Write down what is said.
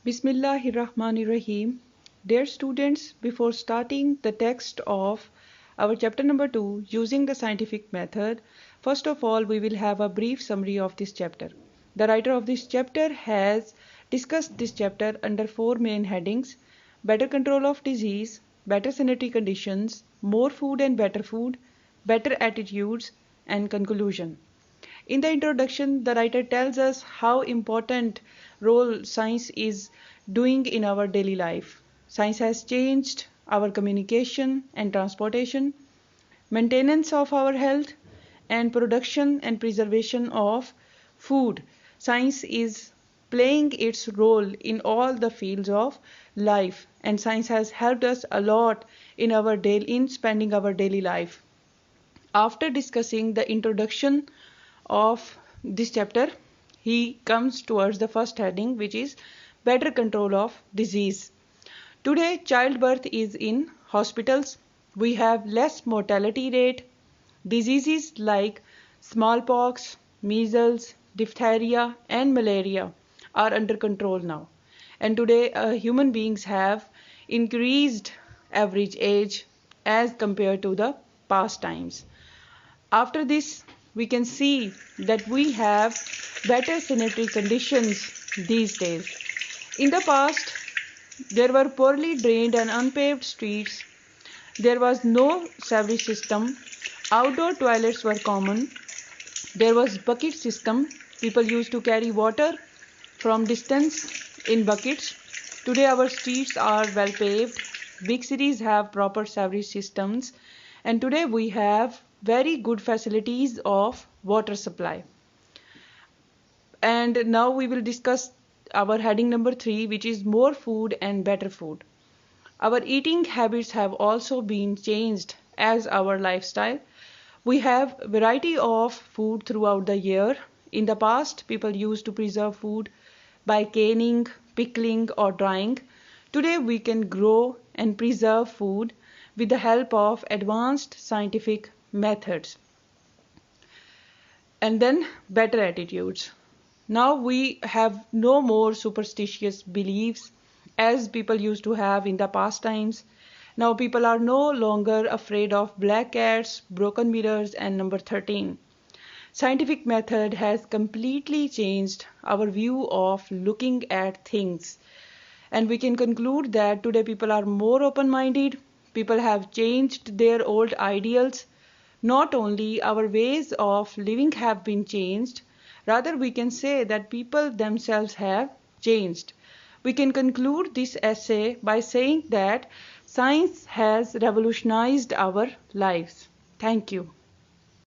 Bismillahirrahmanirrahim. Dear students, before starting the text of our chapter number 2, using the scientific method, first of all we will have a brief summary of this chapter. The writer of this chapter has discussed this chapter under four main headings: better control of disease, better sanitary conditions, more food and better attitudes, and conclusion. In the introduction, the writer tells us how important role science is doing in our daily life. Science has changed our communication and transportation, maintenance of our health, and production and preservation of food. Science is playing its role in all the fields of life, and science has helped us a lot in spending our daily life. After discussing the introduction of this chapter, he comes towards the first heading, which is better control of disease. Today, childbirth is in hospitals. We have less mortality rate. Diseases like smallpox, measles, diphtheria, and malaria are under control now. And today, human beings have increased average age as compared to the past times. After this, we can see that we have better sanitary conditions these days. In the past, there were poorly drained and unpaved streets. There was no sewage system. Outdoor toilets were common. There was bucket system. People used to carry water from distance in buckets. Today our streets are well paved. Big cities have proper sewage systems. And today we have very good facilities of water supply. And now we will discuss our heading number 3, which is more food and better food. Our eating habits have also been changed as our lifestyle. We have variety of food throughout the year. In the past, people used to preserve food by canning, pickling, or drying. Today we can grow and preserve food with the help of advanced scientific methods. And then better attitudes. Now we have no more superstitious beliefs as people used to have in the past times. Now people are no longer afraid of black cats, broken mirrors, and number 13. Scientific method has completely changed our view of looking at things. And we can conclude that today people are more open-minded. People have changed their old ideals. Not only our ways of living have been changed, rather we can say that people themselves have changed. We can conclude this essay by saying that science has revolutionized our lives. Thank you.